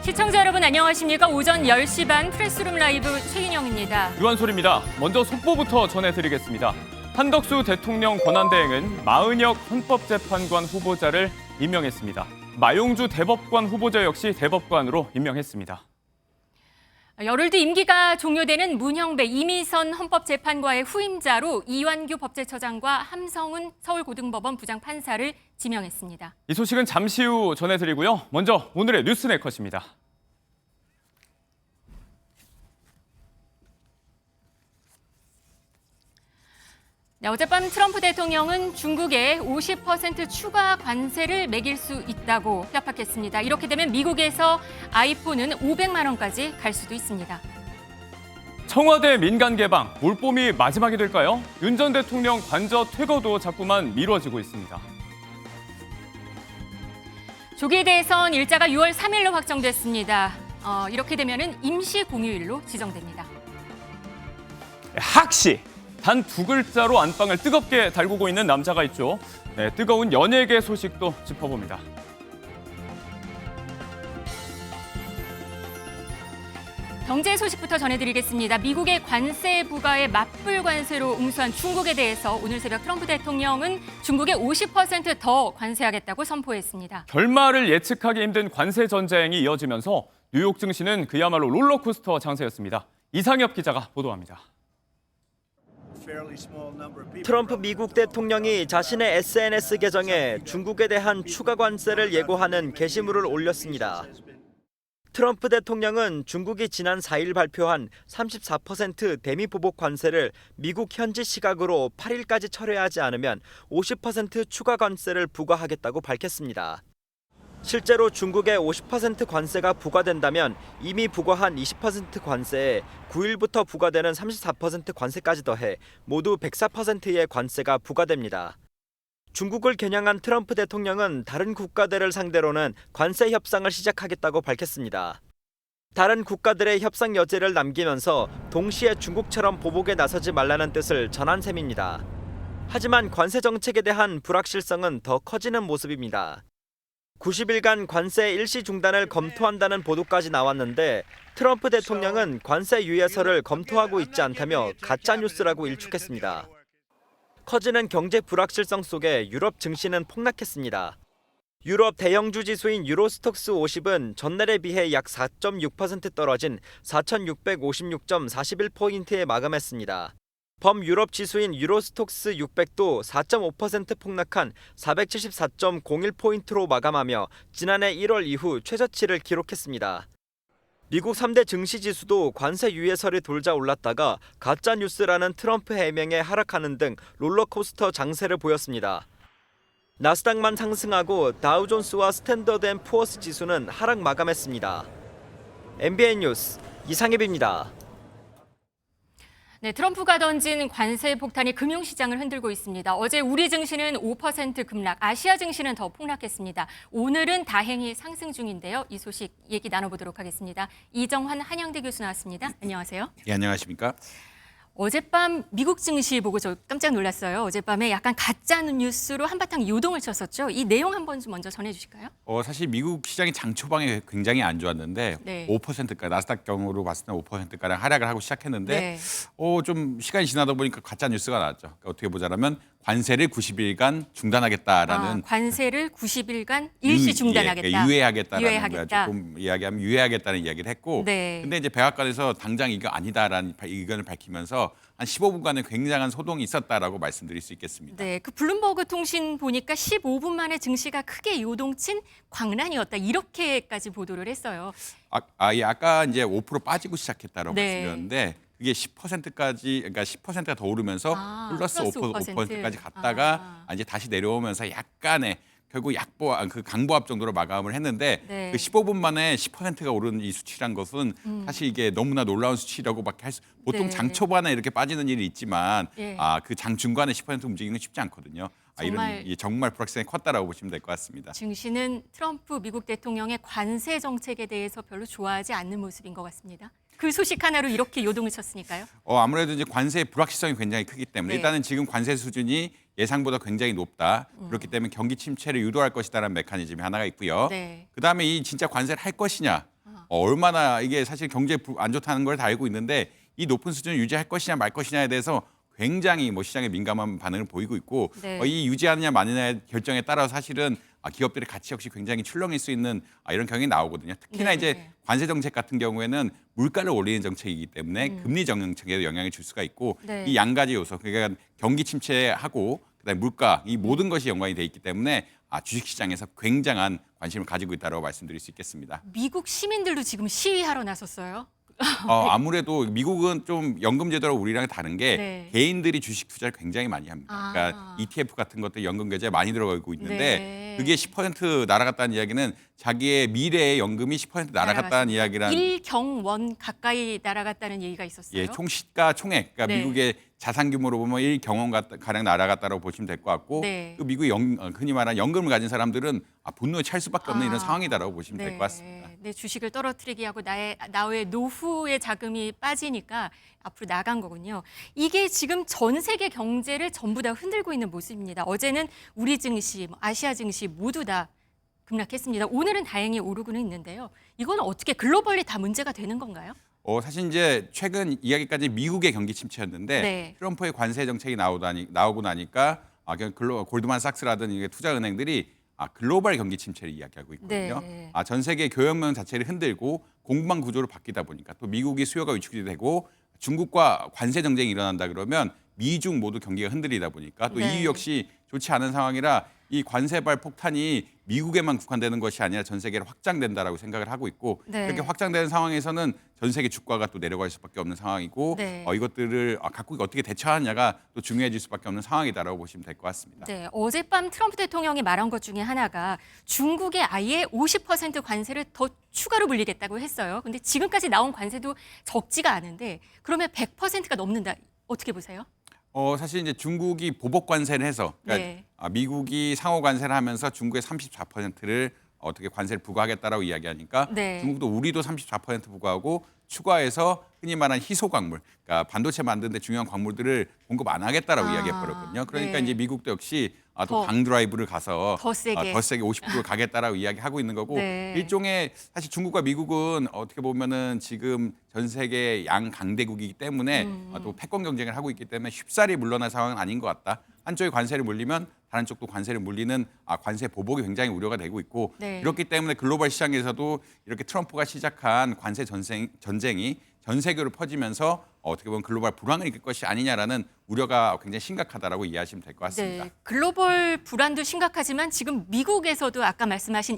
시청자 여러분 안녕하십니까? 오전 10시 반 프레스룸 라이브 최인영입니다. 유한솔입니다. 먼저 속보부터 전해드리겠습니다. 한덕수 대통령 권한대행은 마은혁 헌법재판관 후보자를 임명했습니다. 마용주 대법관 후보자 역시 대법관으로 임명했습니다. 열흘 뒤 임기가 종료되는 문형배 이미선 헌법재판과의 후임자로 이완규 법제처장과 함성은 서울고등법원 부장판사를 지명했습니다. 이 소식은 잠시 후 전해드리고요. 먼저 오늘의 뉴스 네컷입니다. 네, 어젯밤 트럼프 대통령은 중국에 50% 추가 관세를 매길 수 있다고 협박했습니다. 이렇게 되면 미국에서 아이폰은 500만 원까지 갈 수도 있습니다. 청와대 민간 개방, 올봄이 마지막이 될까요? 윤 전 대통령 관저 퇴거도 자꾸만 미뤄지고 있습니다. 조기에 대해선 일자가 6월 3일로 확정됐습니다. 이렇게 되면 임시 공휴일로 지정됩니다. 학시! 단 두 글자로 안방을 뜨겁게 달구고 있는 남자가 있죠. 네, 뜨거운 연예계 소식도 짚어봅니다. 경제 소식부터 전해드리겠습니다. 미국의 관세 부과에 맞불 관세로 응수한 중국에 대해서 오늘 새벽 트럼프 대통령은 중국에 50% 더 관세하겠다고 선포했습니다. 결말을 예측하기 힘든 관세 전쟁이 이어지면서 뉴욕 증시는 그야말로 롤러코스터 장세였습니다. 이상엽 기자가 보도합니다. 트럼프 미국 대통령이 자신의 SNS 계정에 중국에 대한 추가 관세를 예고하는 게시물을 올렸습니다. 트럼프 대통령은 중국이 지난 4일 발표한 34% 대미보복 관세를 미국 현지 시각으로 8일까지 철회하지 않으면 50% 추가 관세를 부과하겠다고 밝혔습니다. 실제로 중국에 50% 관세가 부과된다면 이미 부과한 20% 관세에 9일부터 부과되는 34% 관세까지 더해 모두 104%의 관세가 부과됩니다. 중국을 겨냥한 트럼프 대통령은 다른 국가들을 상대로는 관세 협상을 시작하겠다고 밝혔습니다. 다른 국가들의 협상 여지를 남기면서 동시에 중국처럼 보복에 나서지 말라는 뜻을 전한 셈입니다. 하지만 관세 정책에 대한 불확실성은 더 커지는 모습입니다. 90일간 관세 일시 중단을 검토한다는 보도까지 나왔는데 트럼프 대통령은 관세 유예서를 검토하고 있지 않다며 가짜 뉴스라고 일축했습니다. 커지는 경제 불확실성 속에 유럽 증시는 폭락했습니다. 유럽 대형주 지수인 유로스톡스 50은 전날에 비해 약 4.6% 떨어진 4,656.41포인트에 마감했습니다. 범유럽 지수인 유로스톡스 600도 4.5% 폭락한 474.01포인트로 마감하며 지난해 1월 이후 최저치를 기록했습니다. 미국 3대 증시 지수도 관세 유예설이 돌자 올랐다가 가짜 뉴스라는 트럼프 해명에 하락하는 등 롤러코스터 장세를 보였습니다. 나스닥만 상승하고 다우존스와 스탠더드앤푸어스 지수는 하락 마감했습니다. MBN 뉴스 이상엽입니다. 네, 트럼프가 던진 관세 폭탄이 금융시장을 흔들고 있습니다. 어제 우리 증시는 5% 급락, 아시아 증시는 더 폭락했습니다. 오늘은 다행히 상승 중인데요. 이 소식 얘기 나눠보도록 하겠습니다. 이정환 한양대 교수 나왔습니다. 안녕하세요. 예, 안녕하십니까? 어젯밤 미국 증시 보고 저 깜짝 놀랐어요. 어젯밤에 약간 가짜 뉴스로 한바탕 요동을 쳤었죠. 이 내용 한번 좀 먼저 전해주실까요? 사실 미국 시장이 장 초반에 굉장히 안 좋았는데 네. 5%까지 나스닥 경우로 봤을 때 5%가량 하락을 하고 시작했는데 네. 좀 시간이 지나다 보니까 가짜 뉴스가 나왔죠. 그러니까 어떻게 보자면 관세를 90일간 중단하겠다라는 관세를 90일간 일시 중단하겠다. 유예하겠다라는 유예하겠다. 조금 이야기하면 유예하겠다는 이야기를 했고 네. 근데 이제 백악관에서 당장 이거 아니다라는 의견을 밝히면서 한 15분간의 굉장한 소동이 있었다라고 말씀드릴 수 있겠습니다. 네, 그 블룸버그 통신 보니까 15분 만에 증시가 크게 요동친 광란이었다. 이렇게까지 보도를 했어요. 아까 이제 5% 빠지고 시작했다라고 네. 말씀드렸는데 그게 10%까지 그러니까 10%가 더 오르면서 플러스 5%까지 갔다가 이제 다시 내려오면서 약간의 결국 그 강보합 정도로 마감을 했는데 네. 그 15분 만에 10%가 오른 이 수치란 것은 사실 이게 너무나 놀라운 수치라고밖에 보통 네. 장 초반에 이렇게 빠지는 일이 있지만 예. 그 장 중간에 10% 움직이는 건 쉽지 않거든요. 정말 불확실성이 컸다라고 보시면 될 것 같습니다. 증시는 트럼프 미국 대통령의 관세 정책에 대해서 별로 좋아하지 않는 모습인 것 같습니다. 그 소식 하나로 이렇게 요동을 쳤으니까요. 아무래도 이제 관세의 불확실성이 굉장히 크기 때문에 네. 일단은 지금 관세 수준이 예상보다 굉장히 높다. 그렇기 때문에 경기 침체를 유도할 것이다라는 메커니즘이 하나가 있고요. 네. 그다음에 이 진짜 관세를 할 것이냐. 얼마나 이게 사실 경제 안 좋다는 걸 다 알고 있는데 이 높은 수준을 유지할 것이냐 말 것이냐에 대해서 굉장히 시장에 민감한 반응을 보이고 있고 네. 이 유지하느냐 마느냐의 결정에 따라서 사실은 기업들의 가치 역시 굉장히 출렁일 수 있는 이런 경향이 나오거든요. 특히나 네. 이제 관세 정책 같은 경우에는 물가를 올리는 정책이기 때문에 금리 정책에도 영향을 줄 수가 있고 네. 이 양 가지 요소 그러니까 경기 침체하고 그다음에 물가 이 모든 것이 연관이 돼 있기 때문에 주식시장에서 굉장한 관심을 가지고 있다고 말씀드릴 수 있겠습니다. 미국 시민들도 지금 시위하러 나섰어요. 아무래도 미국은 좀 연금 제도랑 우리랑 다른 게 네. 개인들이 주식 투자를 굉장히 많이 합니다. 그러니까 ETF 같은 것들 연금 계좌에 많이 들어가고 있는데 네. 그게 10% 날아갔다는 이야기는 자기의 미래의 연금이 10% 날아갔다는 이야기란 1경원 가까이 날아갔다는 얘기가 있었어요. 예, 총 시가 총액 그러니까 네. 미국의 자산 규모로 보면 1경원 가량 날아갔다고 보시면 될 것 같고 네. 그 미국의 흔히 말하는 연금을 가진 사람들은 분노에 찰 수밖에 없는 이런 상황이다라고 보시면 될 것 같습니다. 내 주식을 떨어뜨리게 하고 나의 노후의 자금이 빠지니까 앞으로 나간 거군요. 이게 지금 전 세계 경제를 전부 다 흔들고 있는 모습입니다. 어제는 우리 증시, 아시아 증시 모두 다 급락했습니다. 오늘은 다행히 오르고는 있는데요. 이건 어떻게 글로벌리 다 문제가 되는 건가요? 사실 이제 최근 이야기까지 미국의 경기 침체였는데 네. 트럼프의 관세 정책이 나오고 나니까 골드만삭스라든지 투자은행들이 글로벌 경기 침체를 이야기하고 있거든요. 네. 전 세계 교역망 자체를 흔들고 공급망 구조로 바뀌다 보니까 또 미국이 수요가 위축이 되고 중국과 관세 정쟁이 일어난다 그러면 미중 모두 경기가 흔들리다 보니까 또 네. EU 역시 좋지 않은 상황이라 이 관세발 폭탄이 미국에만 국한되는 것이 아니라 전 세계로 확장된다라고 생각을 하고 있고 네. 이렇게 확장되는 상황에서는 전 세계 주가가 또 내려갈 수밖에 없는 상황이고 네. 이것들을 각국이 어떻게 대처하느냐가 또 중요해질 수밖에 없는 상황이다라고 보시면 될 것 같습니다. 네, 어젯밤 트럼프 대통령이 말한 것 중에 하나가 중국에 아예 50% 관세를 더 추가로 물리겠다고 했어요. 근데 지금까지 나온 관세도 적지가 않은데 그러면 100%가 넘는다. 어떻게 보세요? 사실 이제 중국이 보복 관세를 해서 그러니까 네. 미국이 상호 관세를 하면서 중국의 34%를 어떻게 관세를 부과하겠다라고 이야기하니까 네. 중국도 우리도 34% 부과하고 추가해서 흔히 말하는 희소 광물, 그러니까 반도체 만드는데 중요한 광물들을 공급 안 하겠다라고 이야기했거든요. 그러니까 네. 이제 미국도 역시 더, 또 강드라이브를 가서 더 세게. 더 세게 50% 가겠다라고 이야기하고 있는 거고 네. 일종의 사실 중국과 미국은 어떻게 보면은 지금 전 세계 양 강대국이기 때문에 또 패권 경쟁을 하고 있기 때문에 쉽사리 물러날 상황은 아닌 것 같다. 한쪽에 관세를 물리면 다른 쪽도 관세를 물리는 관세 보복이 굉장히 우려가 되고 있고 네. 그렇기 때문에 글로벌 시장에서도 이렇게 트럼프가 시작한 관세 전쟁이 전 세계로 퍼지면서 어떻게 보면 글로벌 불황을 일으킬 것이 아니냐라는 우려가 굉장히 심각하다라고 이해하시면 될 것 같습니다. 네, 글로벌 불안도 심각하지만 지금 미국에서도 아까 말씀하신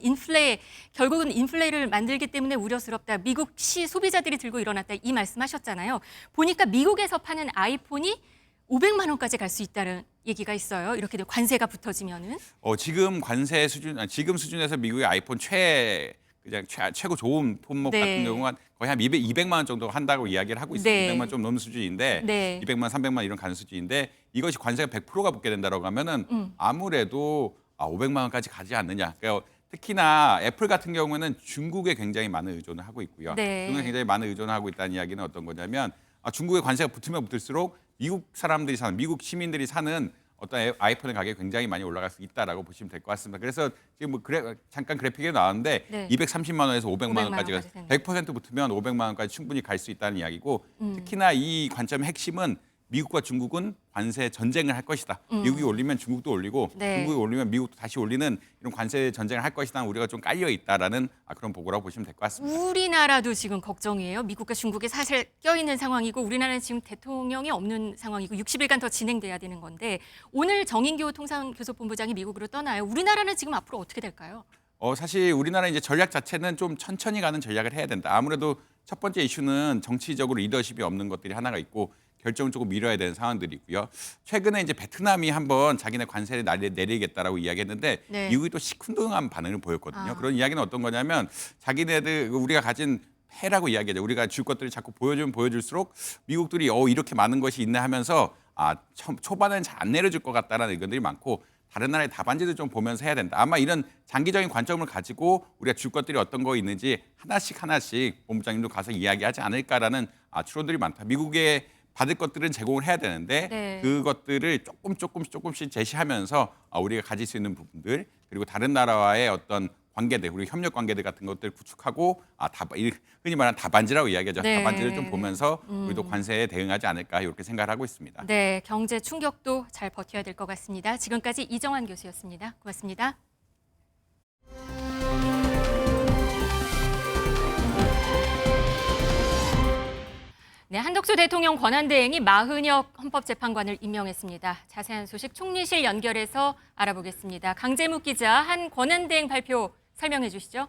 결국은 인플레를 만들기 때문에 우려스럽다. 미국시 소비자들이 들고 일어났다. 이 말씀하셨잖아요. 보니까 미국에서 파는 아이폰이 500만 원까지 갈 수 있다는 얘기가 있어요. 이렇게 관세가 붙어지면은. 지금 관세 수준, 지금 수준에서 미국의 아이폰 최고 좋은 품목 네. 같은 경우는 거의 한 200만 원 정도 한다고 이야기를 하고 있습니다. 네. 200만 좀 넘는 수준인데 네. 200만, 300만 이런 가는 수준인데 이것이 관세가 100%가 붙게 된다고 하면은 아무래도 500만 원까지 가지 않느냐. 그러니까 특히나 애플 같은 경우는 중국에 굉장히 많은 의존을 하고 있고요. 네. 중국에 굉장히 많은 의존을 하고 있다는 이야기는 어떤 거냐면 중국의 관세가 붙으면 붙을수록 미국 사람들이 사는 미국 시민들이 사는 어떤 아이폰의 가격이 굉장히 많이 올라갈 수 있다라고 보시면 될 것 같습니다. 그래서 지금 잠깐 그래픽에 나왔는데 네. 230만 원에서 500만 원까지가 500만 100% 붙으면 500만 원까지 충분히 갈 수 있다는 이야기고 특히나 이 관점의 핵심은 미국과 중국은 관세 전쟁을 할 것이다. 미국이 올리면 중국도 올리고 네. 중국이 올리면 미국도 다시 올리는 이런 관세 전쟁을 할 것이다. 우리가 좀 깔려 있다라는 그런 보고라고 보시면 될 것 같습니다. 우리나라도 지금 걱정이에요. 미국과 중국이 사실 껴있는 상황이고 우리나라는 지금 대통령이 없는 상황이고 60일간 더 진행돼야 되는 건데 오늘 정인교 통상교섭본부장이 미국으로 떠나요. 우리나라는 지금 앞으로 어떻게 될까요? 사실 우리나라 이제 전략 자체는 좀 천천히 가는 전략을 해야 된다. 아무래도 첫 번째 이슈는 정치적으로 리더십이 없는 것들이 하나가 있고 결정을 조금 미뤄야 되는 상황들이고요. 최근에 이제 베트남이 한번 자기네 관세를 내리겠다라고 이야기했는데 네. 미국이 또 시큰둥한 반응을 보였거든요. 그런 이야기는 어떤 거냐면 자기네들 우리가 가진 패라고 이야기하죠. 우리가 줄 것들을 자꾸 보여주면 보여줄수록 미국들이 이렇게 많은 것이 있네 하면서 초반에는 잘 안 내려줄 것 같다라는 의견들이 많고 다른 나라의 답안지도 좀 보면서 해야 된다. 아마 이런 장기적인 관점을 가지고 우리가 줄 것들이 어떤 거 있는지 하나씩 본부장님도 가서 이야기하지 않을까라는 추론들이 많다. 미국의 받을 것들은 제공을 해야 되는데 네. 그것들을 조금씩 제시하면서 우리가 가질 수 있는 부분들 그리고 다른 나라와의 어떤 관계들, 우리 협력 관계들 같은 것들 구축하고 흔히 말하는 답안지라고 이야기하죠. 네. 답안지를 좀 보면서 우리도 관세에 대응하지 않을까 이렇게 생각을 하고 있습니다. 네, 경제 충격도 잘 버텨야 될 것 같습니다. 지금까지 이정환 교수였습니다. 고맙습니다. 네, 한덕수 대통령 권한대행이 마흔혁 헌법재판관을 임명했습니다. 자세한 소식 총리실 연결해서 알아보겠습니다. 강재묵 기자, 한 권한대행 발표 설명해 주시죠.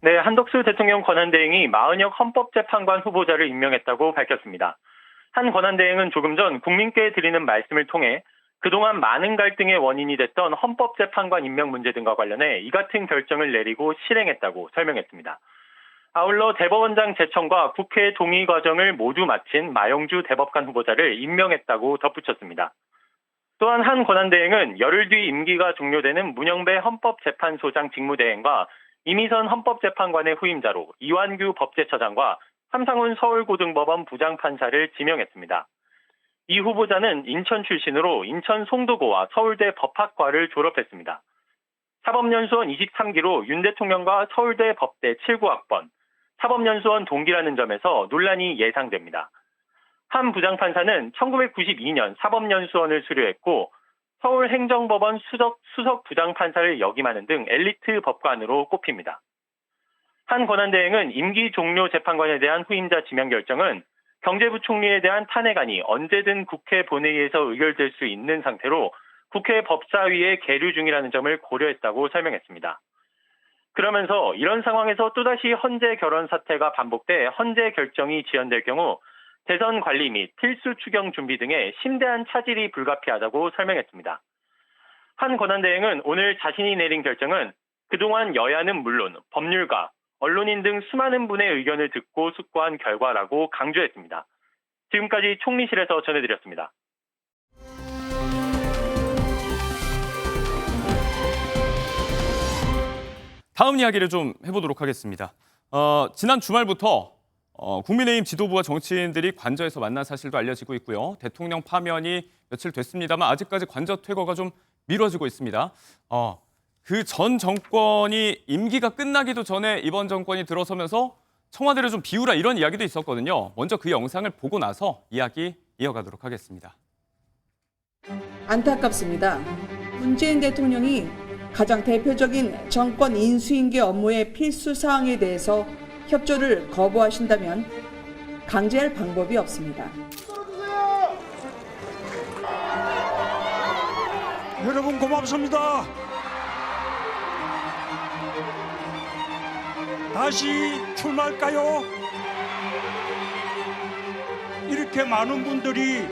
네, 한덕수 대통령 권한대행이 마흔혁 헌법재판관 후보자를 임명했다고 밝혔습니다. 한 권한대행은 조금 전 국민께 드리는 말씀을 통해 그동안 많은 갈등의 원인이 됐던 헌법재판관 임명 문제 등과 관련해 이 같은 결정을 내리고 실행했다고 설명했습니다. 아울러 대법원장 제청과 국회 동의 과정을 모두 마친 마영주 대법관 후보자를 임명했다고 덧붙였습니다. 또한 한 권한대행은 열흘 뒤 임기가 종료되는 문영배 헌법재판소장 직무대행과 이미선 헌법재판관의 후임자로 이완규 법제처장과 함상훈 서울고등법원 부장판사를 지명했습니다. 이 후보자는 인천 출신으로 인천 송도고와 서울대 법학과를 졸업했습니다. 사법연수원 23기로 윤 대통령과 서울대 법대 79학번, 사법연수원 동기라는 점에서 논란이 예상됩니다. 한 부장판사는 1992년 사법연수원을 수료했고 서울행정법원 수석 부장판사를 역임하는 등 엘리트 법관으로 꼽힙니다. 한 권한대행은 임기 종료 재판관에 대한 후임자 지명 결정은 경제부총리에 대한 탄핵안이 언제든 국회 본회의에서 의결될 수 있는 상태로 국회 법사위에 계류 중이라는 점을 고려했다고 설명했습니다. 그러면서 이런 상황에서 또다시 헌재 결혼 사태가 반복돼 헌재 결정이 지연될 경우 대선 관리 및 필수 추경 준비 등의 심대한 차질이 불가피하다고 설명했습니다. 한 권한대행은 오늘 자신이 내린 결정은 그동안 여야는 물론 법률가, 언론인 등 수많은 분의 의견을 듣고 숙고한 결과라고 강조했습니다. 지금까지 총리실에서 전해드렸습니다. 다음 이야기를 좀 해보도록 하겠습니다. 지난 주말부터 국민의힘 지도부와 정치인들이 관저에서 만난 사실도 알려지고 있고요. 대통령 파면이 며칠 됐습니다만 아직까지 관저 퇴거가 좀 미뤄지고 있습니다. 그 전 정권이 임기가 끝나기도 전에 이번 정권이 들어서면서 청와대를 좀 비우라 이런 이야기도 있었거든요. 먼저 그 영상을 보고 나서 이야기 이어가도록 하겠습니다. 안타깝습니다. 문재인 대통령이 가장 대표적인 정권 인수인계 업무의 필수 사항에 대해서 협조를 거부하신다면 강제할 방법이 없습니다. 여러분 고맙습니다. 다시 출마할까요? 이렇게 많은 분들이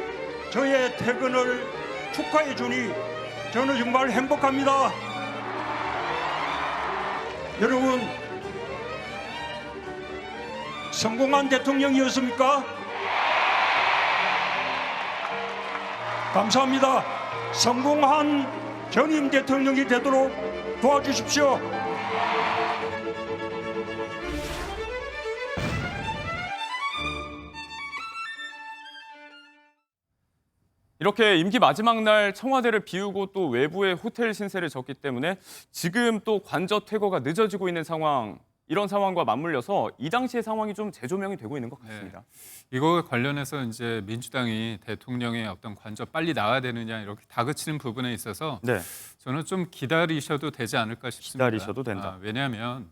저의 퇴근을 축하해 주니 저는 정말 행복합니다. 여러분, 성공한 대통령이었습니까? 감사합니다. 성공한 전임 대통령이 되도록 도와주십시오. 이렇게 임기 마지막 날 청와대를 비우고 또 외부의 호텔 신세를 졌기 때문에 지금 또 관저 퇴거가 늦어지고 있는 상황, 이런 상황과 맞물려서 이 당시의 상황이 좀 재조명이 되고 있는 것 같습니다. 네. 이거 관련해서 이제 민주당이 대통령의 어떤 관저 빨리 나와야 되느냐 이렇게 다그치는 부분에 있어서 네. 저는 좀 기다리셔도 되지 않을까 싶습니다. 기다리셔도 된다. 왜냐하면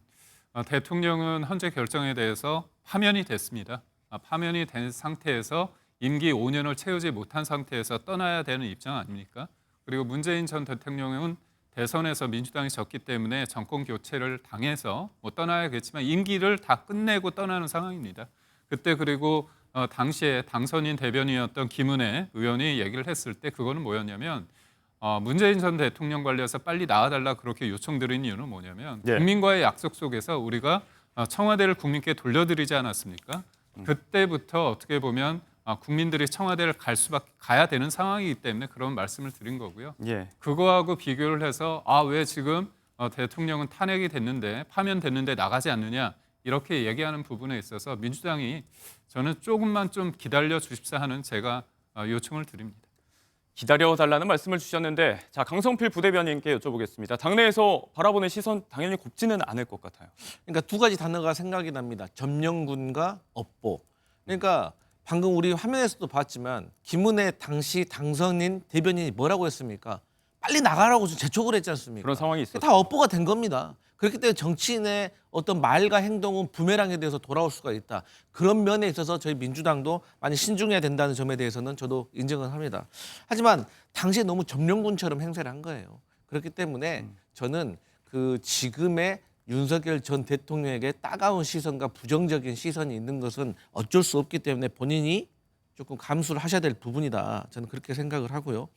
대통령은 헌재 결정에 대해서 파면이 됐습니다. 파면이 된 상태에서 임기 5년을 채우지 못한 상태에서 떠나야 되는 입장 아닙니까? 그리고 문재인 전 대통령은 대선에서 민주당이 졌기 때문에 정권 교체를 당해서 떠나야겠지만 임기를 다 끝내고 떠나는 상황입니다. 그때 그리고 당시에 당선인 대변인이었던 김은혜 의원이 얘기를 했을 때 그거는 뭐였냐면 문재인 전 대통령 관련해서 빨리 나와달라 그렇게 요청드린 이유는 뭐냐면 네. 국민과의 약속 속에서 우리가 청와대를 국민께 돌려드리지 않았습니까? 그때부터 어떻게 보면 국민들이 청와대를 가야 되는 상황이기 때문에 그런 말씀을 드린 거고요. 예. 그거하고 비교를 해서 왜 지금 대통령은 탄핵이 됐는데 파면됐는데 나가지 않느냐 이렇게 얘기하는 부분에 있어서 민주당이 저는 조금만 좀 기다려 주십사 하는 제가 요청을 드립니다. 기다려달라는 말씀을 주셨는데 자 강성필 부대변인께 여쭤보겠습니다. 당내에서 바라보는 시선 당연히 곱지는 않을 것 같아요. 그러니까 두 가지 단어가 생각이 납니다. 점령군과 업보. 그러니까 방금 우리 화면에서도 봤지만 김은혜 당시 당선인 대변인이 뭐라고 했습니까? 빨리 나가라고 재촉을 했지 않습니까? 그런 상황이 있었죠. 다 업보가 된 겁니다. 그렇기 때문에 정치인의 어떤 말과 행동은 부메랑에 대해서 돌아올 수가 있다. 그런 면에 있어서 저희 민주당도 많이 신중해야 된다는 점에 대해서는 저도 인정을 합니다. 하지만 당시에 너무 점령군처럼 행세를 한 거예요. 그렇기 때문에 저는 그 지금의 윤석열 전 대통령에게 따가운 시선과 부정적인 시선이 있는 것은 어쩔 수 없기 때문에 본인이 조금 감수를 하셔야 될 부분이다. 저는 그렇게 생각을 하고요.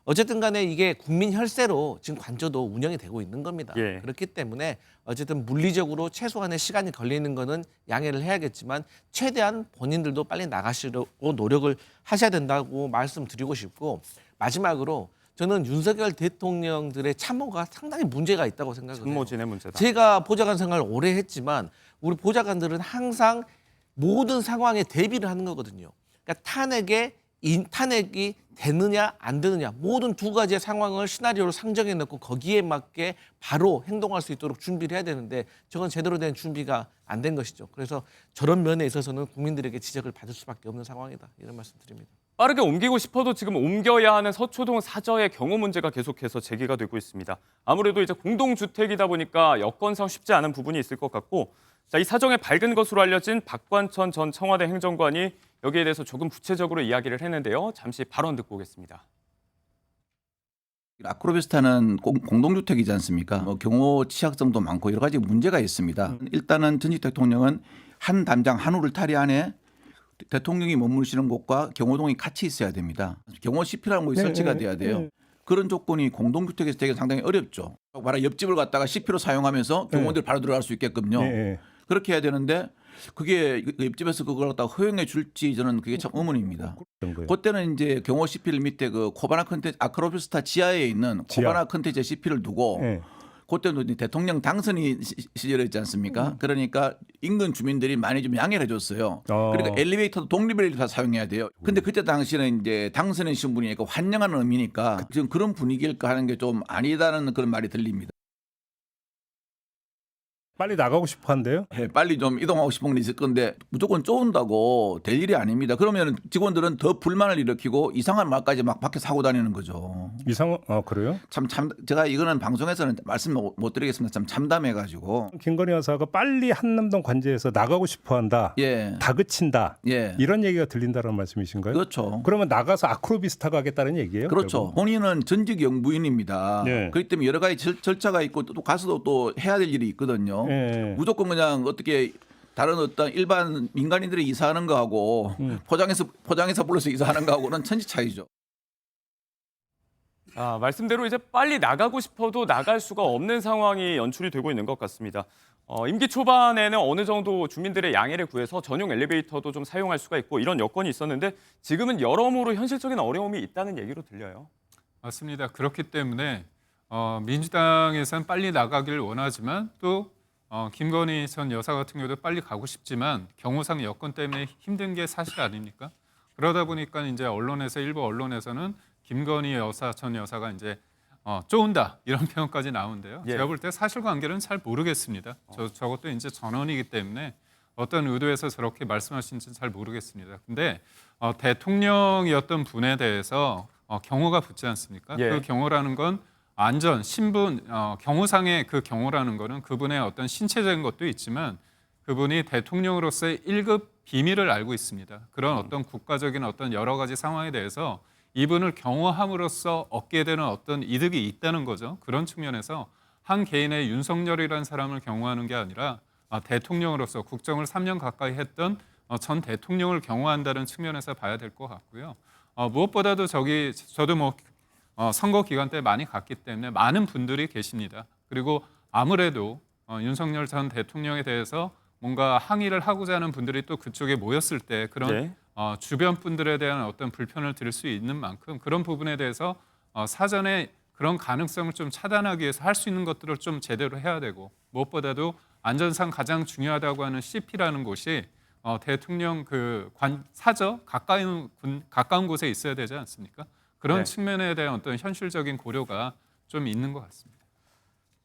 어쨌든 간에 이게 국민 혈세로 지금 관저도 운영이 되고 있는 겁니다. 예. 그렇기 때문에 어쨌든 물리적으로 최소한의 시간이 걸리는 거는 양해를 해야겠지만 최대한 본인들도 빨리 나가시려고 노력을 하셔야 된다고 말씀드리고 싶고 마지막으로 저는 윤석열 대통령들의 참모가 상당히 문제가 있다고 생각을 해요. 참모진의 문제다. 제가 보좌관 생활을 오래 했지만 우리 보좌관들은 항상 모든 상황에 대비를 하는 거거든요. 그러니까 탄핵이 되느냐 안 되느냐 모든 두 가지의 상황을 시나리오로 상정해 놓고 거기에 맞게 바로 행동할 수 있도록 준비를 해야 되는데 저건 제대로 된 준비가 안 된 것이죠. 그래서 저런 면에 있어서는 국민들에게 지적을 받을 수밖에 없는 상황이다. 이런 말씀 드립니다. 빠르게 옮기고 싶어도 지금 옮겨야 하는 서초동 사저의 경호 문제가 계속해서 제기가 되고 있습니다. 아무래도 이제 공동주택이다 보니까 여건상 쉽지 않은 부분이 있을 것 같고 자, 이 사정에 밝은 것으로 알려진 박관천 전 청와대 행정관이 여기에 대해서 조금 구체적으로 이야기를 했는데요. 잠시 발언 듣고 오겠습니다. 아크로비스타는 공동주택이지 않습니까? 뭐 경호 취약점도 많고 여러 가지 문제가 있습니다. 일단은 전직 대통령은 한 담장 한 울타리 안에 대통령이 머무르시는 곳과 경호동이 같이 있어야 됩니다. 경호 CP라는 곳이 설치가 돼야 돼요. 그런 조건이 공동주택에서 되게 상당히 어렵죠. 바로 옆집을 갖다가 CP로 사용하면서 경호원들이 바로 들어갈 수 있게끔요. 그렇게 해야 되는데 그게 옆집에서 그걸 갖다가 허용해 줄지 저는 그게 참 의문입니다. 그때는 이제 경호 CP를 밑에 그 코바나 컨텐츠 아크로비스타 지하에 있는 코바나 컨텐츠 CP를 두고 그때도 대통령 당선이 시절이었지 않습니까? 그러니까 인근 주민들이 많이 좀 양해를 해줬어요. 그러니까 엘리베이터도 독립 엘리베이터 사용해야 돼요. 근데 그때 당시는 이제 당선인 신분이니까 환영하는 의미니까 지금 그런 분위기일까 하는 게 좀 아니다는 그런 말이 들립니다. 빨리 나가고 싶어 한대요? 네, 빨리 좀 이동하고 싶은 건 있을 건데 무조건 쪼은다고 될 일이 아닙니다. 그러면 직원들은 더 불만을 일으키고 이상한 말까지 막 밖에 사고 다니는 거죠. 그래요? 참 제가 이거는 방송에서는 말씀 못 드리겠습니다. 참 참담해가지고. 김건희 여사가 빨리 한남동 관제에서 나가고 싶어 한다. 예. 다그친다. 예. 이런 얘기가 들린다는 말씀이신가요? 그렇죠. 그러면 나가서 아크로비스타 가겠다는 얘기예요? 그렇죠. 결국? 본인은 전직 영부인입니다. 네. 그렇기 때문에 여러 가지 절차가 있고 또 가서도 또 해야 될 일이 있거든요. 네. 무조건 그냥 어떻게 다른 어떤 일반 민간인들이 이사하는 거하고 포장해서 불러서 이사하는 거하고는 천지 차이죠. 자, 말씀대로 이제 빨리 나가고 싶어도 나갈 수가 없는 상황이 연출이 되고 있는 것 같습니다. 임기 초반에는 어느 정도 주민들의 양해를 구해서 전용 엘리베이터도 좀 사용할 수가 있고 이런 여건이 있었는데 지금은 여러모로 현실적인 어려움이 있다는 얘기로 들려요. 맞습니다. 그렇기 때문에 민주당에서는 빨리 나가길 원하지만 또 김건희 전 여사 같은 경우도 빨리 가고 싶지만 경호상 여건 때문에 힘든 게 사실 아닙니까? 그러다 보니까 이제 일부 언론에서는 김건희 여사 전 여사가 이제 쪼은다 이런 표현까지 나오는데요. 예. 제가 볼 때 사실관계는 잘 모르겠습니다. 저것도 이제 전언이기 때문에 어떤 의도에서 저렇게 말씀하신지는 잘 모르겠습니다. 근데 대통령이었던 분에 대해서 경호가 붙지 않습니까? 예. 그 경호라는 건 안전, 신분, 경호상의 그 경호라는 거는 그분의 어떤 신체적인 것도 있지만 그분이 대통령으로서의 1급 비밀을 알고 있습니다. 그런 어떤 국가적인 어떤 여러 가지 상황에 대해서 이분을 경호함으로써 얻게 되는 어떤 이득이 있다는 거죠. 그런 측면에서 한 개인의 윤석열이라는 사람을 경호하는 게 아니라 대통령으로서 국정을 3년 가까이 했던 전 대통령을 경호한다는 측면에서 봐야 될 것 같고요. 무엇보다도 저도 선거 기간 때 많이 갔기 때문에 많은 분들이 계십니다. 그리고 아무래도 윤석열 전 대통령에 대해서 뭔가 항의를 하고자 하는 분들이 또 그쪽에 모였을 때 그런 네. 주변 분들에 대한 어떤 불편을 드릴 수 있는 만큼 그런 부분에 대해서 사전에 그런 가능성을 좀 차단하기 위해서 할 수 있는 것들을 좀 제대로 해야 되고 무엇보다도 안전상 가장 중요하다고 하는 CP라는 곳이 대통령 사저 가까운 곳에 있어야 되지 않습니까? 그런 네. 측면에 대한 어떤 현실적인 고려가 좀 있는 것 같습니다.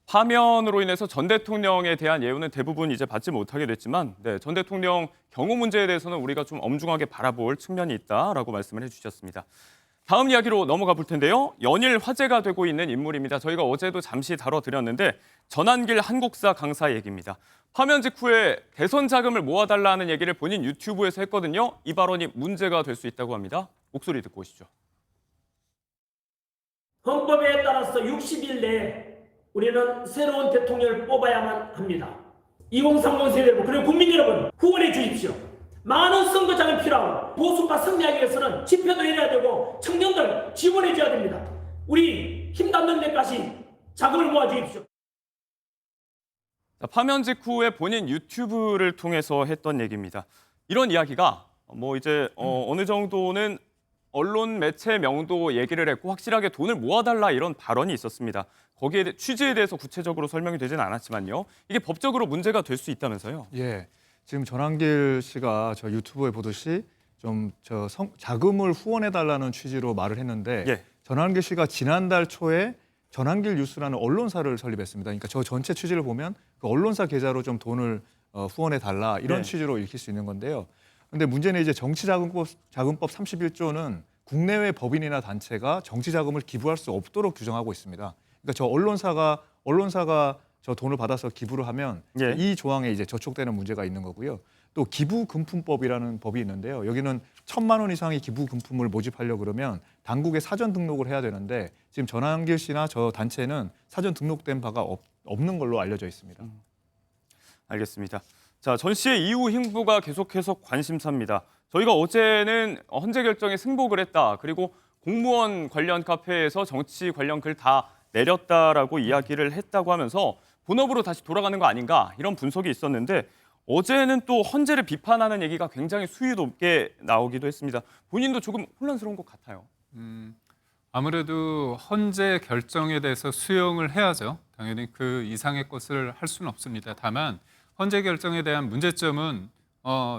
파면으로 인해서 전 대통령에 대한 예우는 대부분 이제 받지 못하게 됐지만 전 대통령 경호 문제에 대해서는 우리가 좀 엄중하게 바라볼 측면이 있다라고 말씀을 해주셨습니다. 다음 이야기로 넘어가 볼 텐데요. 연일 화제가 되고 있는 인물입니다. 저희가 어제도 잠시 다뤄드렸는데 전한길 한국사 강사 얘기입니다. 파면 직후에 대선 자금을 모아달라는 얘기를 본인 유튜브에서 했거든요. 이 발언이 문제가 될 수 있다고 합니다. 목소리 듣고 오시죠. 헌법에 따라서 60일 내에 우리는 새로운 대통령을 뽑아야만 합니다. 2030 세대고 그리고 국민 여러분 후원해 주십시오. 많은 선거장이 필요하고 보수가 승리하기 위해서는 집회도 해야 되고 청년들 지원해 줘야 됩니다. 우리 힘 닿는 데까지 자금을 모아 주십시오. 파면 직후에 본인 유튜브를 통해서 했던 얘기입니다. 이런 이야기가 이제 어느 정도는 언론 매체 명도 얘기를 했고 확실하게 돈을 모아달라 이런 발언이 있었습니다. 거기에 취지에 대해서 구체적으로 설명이 되지는 않았지만요. 이게 법적으로 문제가 될 수 있다면서요? 예, 지금 전한길 씨가 저 유튜브에 보듯이 좀 자금을 후원해달라는 취지로 말을 했는데 예. 전한길 씨가 지난달 초에 전한길 뉴스라는 언론사를 설립했습니다. 그러니까 저 전체 취지를 보면 그 언론사 계좌로 좀 돈을 후원해달라 이런 취지로 읽힐 수 있는 건데요. 근데 문제는 이제 정치자금법 31조는 국내외 법인이나 단체가 정치자금을 기부할 수 없도록 규정하고 있습니다. 그러니까 저 언론사가 저 돈을 받아서 기부를 하면 이 조항에 이제 저촉되는 문제가 있는 거고요. 또 기부금품법이라는 법이 있는데요. 여기는 1,000만 원 이상의 기부금품을 모집하려고 그러면 당국에 사전 등록을 해야 되는데 지금 전한길 씨나 저 단체는 사전 등록된 바가 없는 걸로 알려져 있습니다. 알겠습니다. 자, 전 씨의 이후 행보가 계속해서 관심사입니다. 저희가 어제는 헌재 결정에 승복을 했다. 그리고 공무원 관련 카페에서 정치 관련 글 다 내렸다라고 이야기를 했다고 하면서 본업으로 다시 돌아가는 거 아닌가 이런 분석이 있었는데 어제는 또 헌재를 비판하는 얘기가 굉장히 수위 높게 나오기도 했습니다. 본인도 조금 혼란스러운 것 같아요. 아무래도 헌재 결정에 대해서 수용을 해야죠. 당연히 그 이상의 것을 할 수는 없습니다. 다만 헌재 결정에 대한 문제점은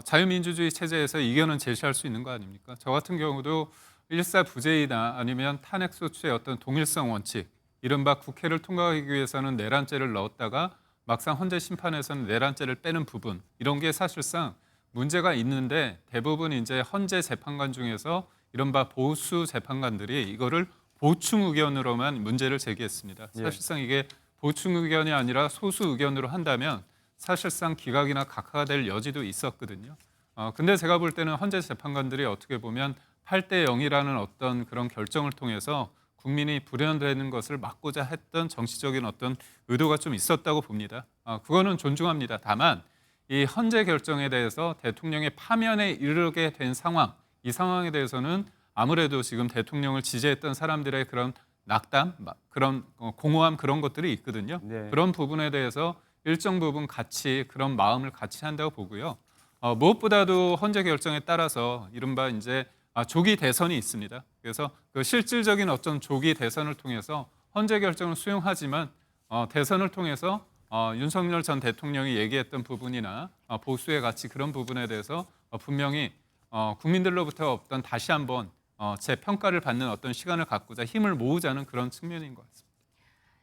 자유민주주의 체제에서 이견은 제시할 수 있는 거 아닙니까? 저 같은 경우도 일사부재이나 아니면 탄핵소추의 어떤 동일성 원칙, 이른바 국회를 통과하기 위해서는 내란죄를 넣었다가 막상 헌재 심판에서는 내란죄를 빼는 부분, 이런 게 사실상 문제가 있는데 대부분 이제 헌재 재판관 중에서 이른바 보수 재판관들이 이거를 보충 의견으로만 문제를 제기했습니다. 사실상 이게 보충 의견이 아니라 소수 의견으로 한다면 사실상 기각이나 각하가 될 여지도 있었거든요. 근데 제가 볼 때는 헌재 재판관들이 어떻게 보면 8대 0이라는 어떤 그런 결정을 통해서 국민이 불연되는 것을 막고자 했던 정치적인 어떤 의도가 좀 있었다고 봅니다. 그거는 존중합니다. 다만 이 헌재 결정에 대해서 대통령의 파면에 이르게 된 상황, 이 상황에 대해서는 아무래도 지금 대통령을 지지했던 사람들의 그런 낙담, 그런 공허함 그런 것들이 있거든요. 그런 부분에 대해서 일정 부분 같이 그런 마음을 같이 한다고 보고요. 무엇보다도 헌재 결정에 따라서 이른바 이제 조기 대선이 있습니다. 그래서 그 실질적인 어떤 조기 대선을 통해서 헌재 결정을 수용하지만 대선을 통해서 윤석열 전 대통령이 얘기했던 부분이나 보수의 가치 그런 부분에 대해서 분명히 국민들로부터 어떤 다시 한번 재평가를 받는 어떤 시간을 갖고자 힘을 모으자는 그런 측면인 것 같습니다.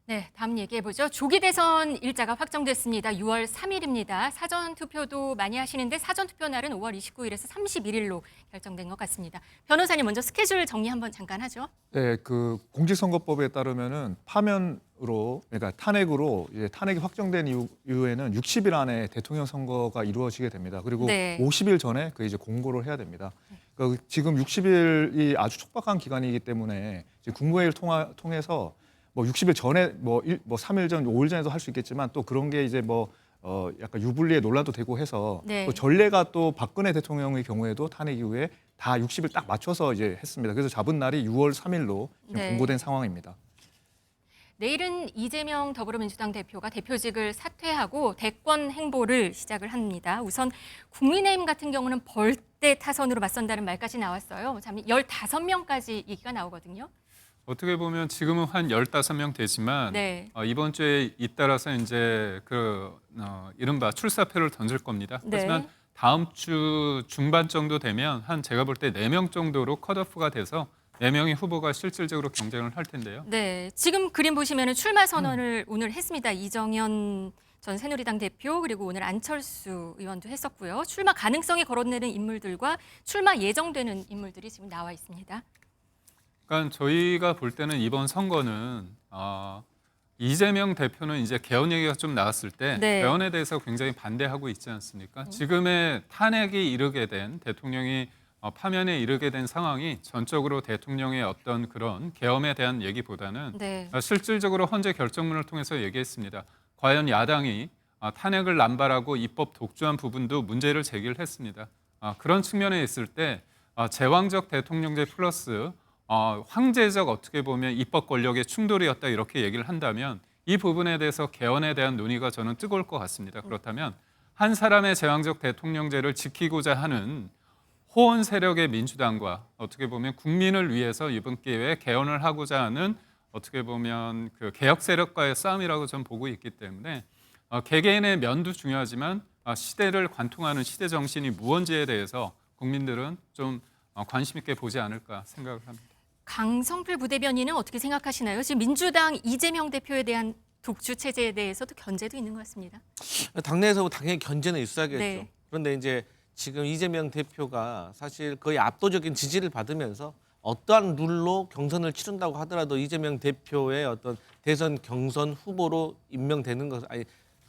네, 다음 얘기해보죠. 조기 대선 일자가 확정됐습니다. 6월 3일입니다. 사전투표도 많이 하시는데 사전투표 날은 5월 29일에서 31일로 결정된 것 같습니다. 변호사님 먼저 스케줄 정리 한번 잠깐 하죠. 네, 그 공직선거법에 따르면은 파면으로 그러니까 탄핵으로 이제 탄핵이 확정된 이후에는 60일 안에 대통령 선거가 이루어지게 됩니다. 그리고 50일 전에 그 이제 공고를 해야 됩니다. 그러니까 지금 60일이 아주 촉박한 기간이기 때문에 이제 국무회의를 통해서 뭐 60일 전에 뭐 3일 전, 5일 전에도 할 수 있겠지만 또 그런 게 이제 약간 유불리에 논란도 되고 해서 또 전례가 또 박근혜 대통령의 경우에도 탄핵 이후에 다 60일 딱 맞춰서 이제 했습니다. 그래서 잡은 날이 6월 3일로 공고된 상황입니다. 내일은 이재명 더불어민주당 대표가 대표직을 사퇴하고 대권 행보를 시작을 합니다. 우선 국민의힘 같은 경우는 벌떼 타선으로 맞선다는 말까지 나왔어요. 15명까지 얘기가 나오거든요. 어떻게 보면 지금은 한 15명 되지만 이번 주에 잇따라서 이제 이른바 출사표를 던질 겁니다. 하지만 다음 주 중반 정도 되면 제가 볼 때 4명 정도로 컷오프가 돼서 4명의 후보가 실질적으로 경쟁을 할 텐데요. 네, 지금 그림 보시면 출마 선언을 오늘 했습니다. 이정현 전 새누리당 대표 그리고 오늘 안철수 의원도 했었고요. 출마 가능성이 거론되는 인물들과 출마 예정되는 인물들이 지금 나와 있습니다. 그러니까 저희가 볼 때는 이번 선거는 이재명 대표는 이제 개헌 얘기가 좀 나왔을 때 네. 개헌에 대해서 굉장히 반대하고 있지 않습니까? 지금의 탄핵이 이르게 된 대통령이 파면에 이르게 된 상황이 전적으로 대통령의 어떤 그런 계엄에 대한 얘기보다는 네. 실질적으로 헌재 결정문을 통해서 얘기했습니다. 과연 야당이 탄핵을 남발하고 입법 독주한 부분도 문제를 제기를 했습니다. 그런 측면에 있을 때 제왕적 대통령제 플러스 황제적 어떻게 보면 입법 권력의 충돌이었다 이렇게 얘기를 한다면 이 부분에 대해서 개헌에 대한 논의가 저는 뜨거울 것 같습니다. 그렇다면 한 사람의 제왕적 대통령제를 지키고자 하는 호언 세력의 민주당과 어떻게 보면 국민을 위해서 이번 기회에 개헌을 하고자 하는 어떻게 보면 그 개혁 세력과의 싸움이라고 저는 보고 있기 때문에 개개인의 면도 중요하지만 시대를 관통하는 시대 정신이 무언지에 대해서 국민들은 좀 관심 있게 보지 않을까 생각을 합니다. 강성필 부대변인은 어떻게 생각하시나요? 지금 민주당 이재명 대표에 대한 독주 체제에 대해서도 견제도 있는 것 같습니다. 당내에서 당연히 견제는 있어야겠죠. 네. 그런데 이제 지금 이재명 대표가 사실 거의 압도적인 지지를 받으면서 어떠한 룰로 경선을 치른다고 하더라도 이재명 대표의 어떤 대선 경선 후보로 임명되는 것은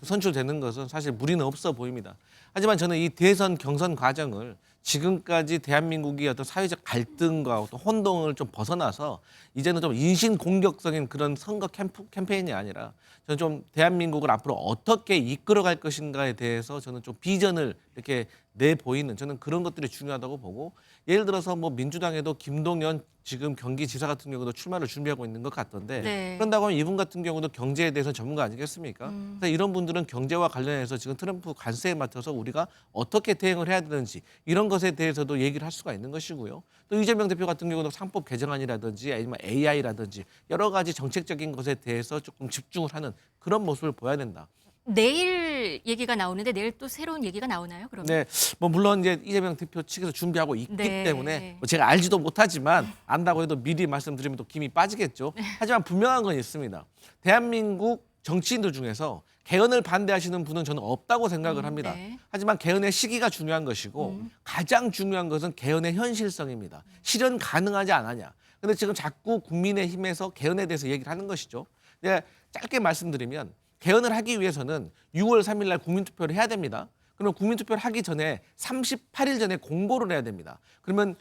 선출되는 것은 사실 무리는 없어 보입니다. 하지만 저는 이 대선 경선 과정을 지금까지 대한민국이 어떤 사회적 갈등과 어떤 혼동을 좀 벗어나서 이제는 좀 인신 공격적인 그런 선거 캠페인이 아니라 저는 좀 대한민국을 앞으로 어떻게 이끌어갈 것인가에 대해서 저는 좀 비전을 이렇게 내보이는 저는 그런 것들이 중요하다고 보고 예를 들어서 뭐 민주당에도 김동연 지금 경기지사 같은 경우도 출마를 준비하고 있는 것 같던데 네. 그런다고 하면 이분 같은 경우도 경제에 대해서 전문가 아니겠습니까? 그래서 이런 분들은 경제와 관련해서 지금 트럼프 관세에 맡아서 우리가 어떻게 대응을 해야 되는지 이런 것에 대해서도 얘기를 할 수가 있는 것이고요. 또 이재명 대표 같은 경우도 상법 개정안이라든지 아니면 AI라든지 여러 가지 정책적인 것에 대해서 조금 집중을 하는 그런 모습을 보여야 된다. 내일 얘기가 나오는데 내일 또 새로운 얘기가 나오나요? 그러면? 네, 뭐 물론 이제 이재명 대표 측에서 준비하고 있기 네. 때문에 뭐 제가 알지도 못하지만 안다고 해도 미리 말씀드리면 또 김이 빠지겠죠. 하지만 분명한 건 있습니다. 대한민국 정치인들 중에서 개헌을 반대하시는 분은 저는 없다고 생각을 합니다. 네. 하지만 개헌의 시기가 중요한 것이고 가장 중요한 것은 개헌의 현실성입니다. 실현 가능하지 않느냐. 근데 지금 자꾸 국민의힘에서 개헌에 대해서 얘기를 하는 것이죠. 네, 짧게 말씀드리면 개헌을 하기 위해서는 6월 3일 날 국민투표를 해야 됩니다. 그러면 국민투표를 하기 전에 38일 전에 공고를 해야 됩니다. 그러면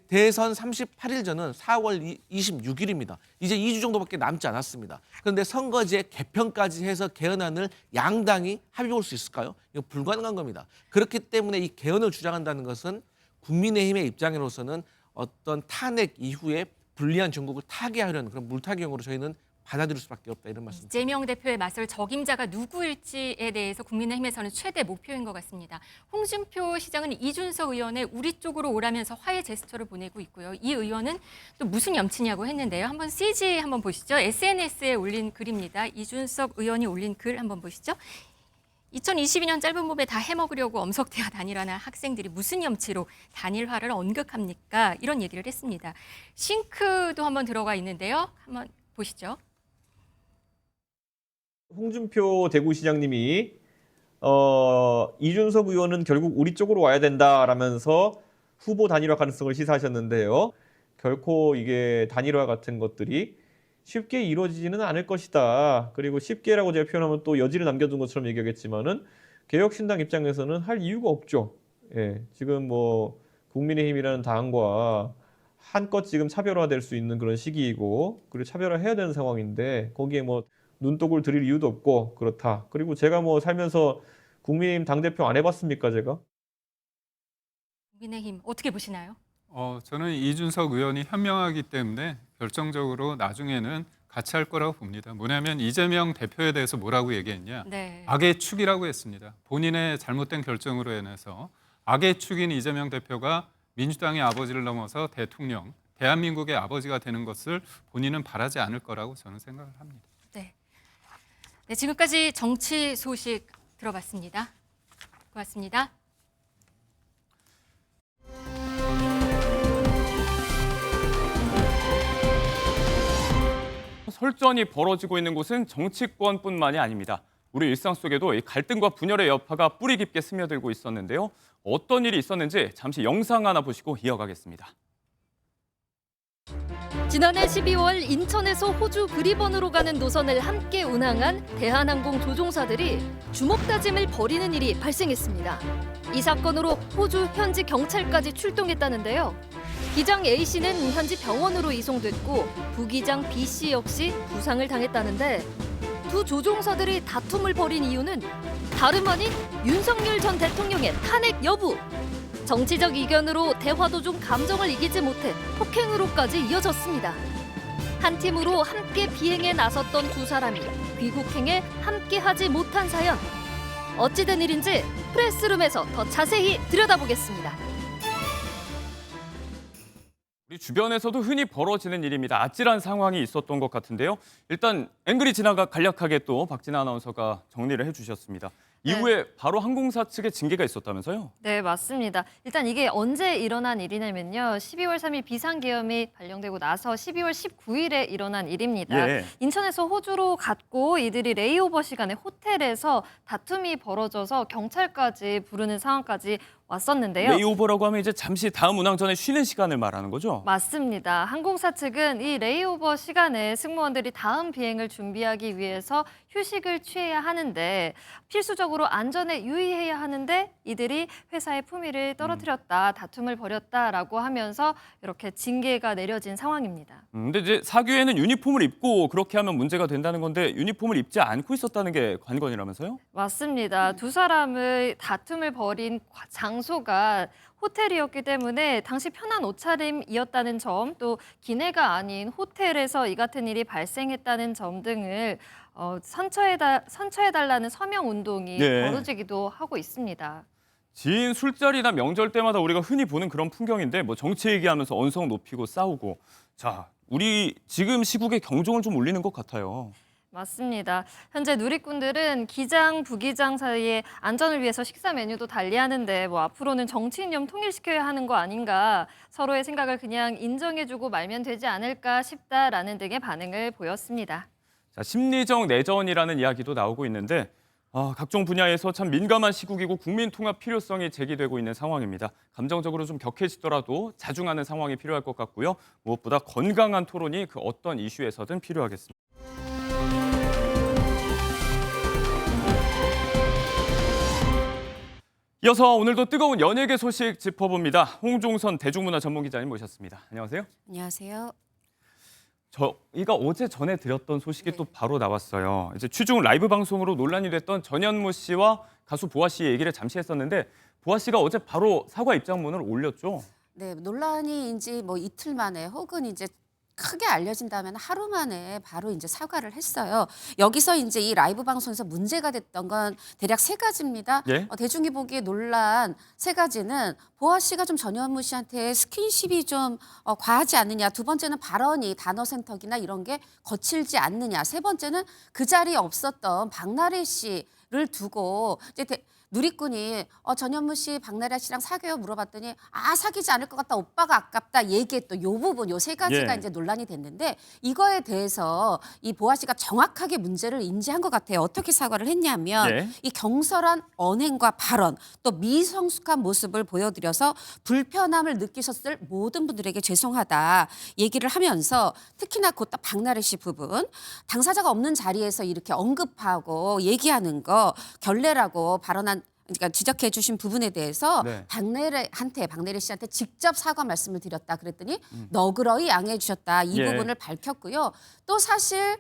대선 38일 전은 4월 26일입니다. 이제 2주 정도밖에 남지 않았습니다. 그런데 선거제 개편까지 해서 개헌안을 양당이 합의 볼 수 있을까요? 이거 불가능한 겁니다. 그렇기 때문에 이 개헌을 주장한다는 것은 국민의힘의 입장으로서는 어떤 탄핵 이후에 불리한 정국을 타개하려는 그런 물타기용으로 저희는 받아들일 수밖에 없다 이런 말씀. 이재명 대표에 맞설 적임자가 누구일지에 대해서 국민의힘에서는 최대 목표인 것 같습니다. 홍준표 시장은 이준석 의원의 우리 쪽으로 오라면서 화해 제스처를 보내고 있고요. 이 의원은 또 무슨 염치냐고 했는데요. 한번 CG 한번 보시죠. SNS에 올린 글입니다. 이준석 의원이 올린 글 한번 보시죠. 2022년 짧은 몸에 다 해먹으려고 엄석대와 단일화나 학생들이 무슨 염치로 단일화를 언급합니까? 이런 얘기를 했습니다. 싱크도 한번 들어가 있는데요. 한번 보시죠. 홍준표 대구시장님이 이준석 의원은 결국 우리 쪽으로 와야 된다라면서 후보 단일화 가능성을 시사하셨는데요. 결코 이게 단일화 같은 것들이 쉽게 이루어지지는 않을 것이다. 그리고 쉽게라고 제가 표현하면 또 여지를 남겨둔 것처럼 얘기하겠지만은 개혁신당 입장에서는 할 이유가 없죠. 예, 지금 뭐 국민의힘이라는 당과 한껏 지금 차별화될 수 있는 그런 시기이고 그리고 차별화해야 되는 상황인데 거기에 뭐 눈독을 들일 이유도 없고 그렇다. 그리고 제가 뭐 살면서 국민의힘 당대표 안 해봤습니까 제가? 국민의힘 어떻게 보시나요? 저는 이준석 의원이 현명하기 때문에 결정적으로 나중에는 같이 할 거라고 봅니다. 뭐냐면 이재명 대표에 대해서 뭐라고 얘기했냐. 네. 악의 축이라고 했습니다. 본인의 잘못된 결정으로 인해서 악의 축인 이재명 대표가 민주당의 아버지를 넘어서 대통령, 대한민국의 아버지가 되는 것을 본인은 바라지 않을 거라고 저는 생각을 합니다. 네, 지금까지 정치 소식 들어봤습니다. 고맙습니다. 설전이 벌어지고 있는 곳은 정치권뿐만이 아닙니다. 우리 일상 속에도 이 갈등과 분열의 여파가 뿌리 깊게 스며들고 있었는데요. 어떤 일이 있었는지 잠시 영상 하나 보시고 이어가겠습니다. 지난해 12월 인천에서 호주 브리번으로 가는 노선을 함께 운항한 대한항공 조종사들이 주먹 다짐을 벌이는 일이 발생했습니다. 이 사건으로 호주 현지 경찰까지 출동했다는데요. 기장 A씨는 현지 병원으로 이송됐고 부기장 B씨 역시 부상을 당했다는데 두 조종사들이 다툼을 벌인 이유는 다름 아닌 윤석열 전 대통령의 탄핵 여부. 정치적 이견으로 대화도 중 감정을 이기지 못해 폭행으로까지 이어졌습니다. 한 팀으로 함께 비행에 나섰던 두 사람이 귀국행에 함께하지 못한 사연. 어찌된 일인지 프레스룸에서 더 자세히 들여다보겠습니다. 우리 주변에서도 흔히 벌어지는 일입니다. 아찔한 상황이 있었던 것 같은데요. 일단 앵글이 지나가 간략하게 또 박진아 아나운서가 정리를 해주셨습니다. 이후에 바로 항공사 측의 징계가 있었다면서요? 네, 맞습니다. 일단 이게 언제 일어난 일이냐면요. 12월 3일 비상계엄이 발령되고 나서 12월 19일에 일어난 일입니다. 예. 인천에서 호주로 갔고 이들이 레이오버 시간에 호텔에서 다툼이 벌어져서 경찰까지 부르는 상황까지 왔었는데요. 레이오버라고 하면 이제 잠시 다음 운항 전에 쉬는 시간을 말하는 거죠? 맞습니다. 항공사 측은 이 레이오버 시간에 승무원들이 다음 비행을 준비하기 위해서 휴식을 취해야 하는데 필수적으로 안전에 유의해야 하는데 이들이 회사의 품위를 떨어뜨렸다, 다툼을 벌였다라고 하면서 이렇게 징계가 내려진 상황입니다. 근데 이제 사규에는 유니폼을 입고 그렇게 하면 문제가 된다는 건데 유니폼을 입지 않고 있었다는 게 관건이라면서요? 맞습니다. 두 사람의 다툼을 벌인 장소가 호텔이었기 때문에 당시 편한 옷차림이었다는 점, 또 기내가 아닌 호텔에서 이 같은 일이 발생했다는 점 등을 선처해달라는 서명 운동이 네. 벌어지기도 하고 있습니다. 지인 술자리나 명절 때마다 우리가 흔히 보는 그런 풍경인데 뭐 정치 얘기하면서 언성 높이고 싸우고 자, 우리 지금 시국에 경종을 좀 울리는 것 같아요. 맞습니다. 현재 누리꾼들은 기장, 부기장 사이에 안전을 위해서 식사 메뉴도 달리하는데 뭐 앞으로는 정치 이념 통일시켜야 하는 거 아닌가, 서로의 생각을 그냥 인정해주고 말면 되지 않을까 싶다라는 등의 반응을 보였습니다. 자, 심리적 내전이라는 이야기도 나오고 있는데 각종 분야에서 참 민감한 시국이고 국민 통합 필요성이 제기되고 있는 상황입니다. 감정적으로 좀 격해지더라도 자중하는 상황이 필요할 것 같고요. 무엇보다 건강한 토론이 그 어떤 이슈에서든 필요하겠습니다. 이어서 오늘도 뜨거운 연예계 소식 짚어봅니다. 홍종선 대중문화 전문기자님 모셨습니다. 안녕하세요. 안녕하세요. 저희가 어제 전해드렸던 소식이 또 바로 나왔어요. 이제 취중 라이브 방송으로 논란이 됐던 전현무 씨와 가수 보아 씨의 얘기를 잠시 했었는데 보아 씨가 어제 바로 사과 입장문을 올렸죠. 네, 논란이 이제 뭐 이틀 만에 혹은 이제 크게 알려진다면 하루 만에 바로 이제 사과를 했어요. 여기서 이제 이 라이브 방송에서 문제가 됐던 건 대략 세 가지입니다. 예? 대중이 보기에 논란 세 가지는 보아 씨가 좀 전현무 씨한테 스킨십이 좀 과하지 않느냐. 두 번째는 발언이 단어 선택이나 이런 게 거칠지 않느냐. 세 번째는 그 자리에 없었던 박나래 씨를 두고 이제 누리꾼이 전현무 씨, 박나래 씨랑 사귀어요 물어봤더니 사귀지 않을 것 같다, 오빠가 아깝다 얘기했던 요 부분, 요 세 가지가 예. 이제 논란이 됐는데 이거에 대해서 이 보아 씨가 정확하게 문제를 인지한 것 같아요. 어떻게 사과를 했냐면 예. 이 경솔한 언행과 발언 또 미성숙한 모습을 보여드려서 불편함을 느끼셨을 모든 분들에게 죄송하다 얘기를 하면서 특히나 곧다 박나래 씨 부분 당사자가 없는 자리에서 이렇게 언급하고 얘기하는 거 결례라고 발언한 그러니까 지적해 주신 부분에 대해서 네. 박나래 씨한테 직접 사과 말씀을 드렸다 그랬더니 너그러이 양해해 주셨다. 이 예. 부분을 밝혔고요. 또 사실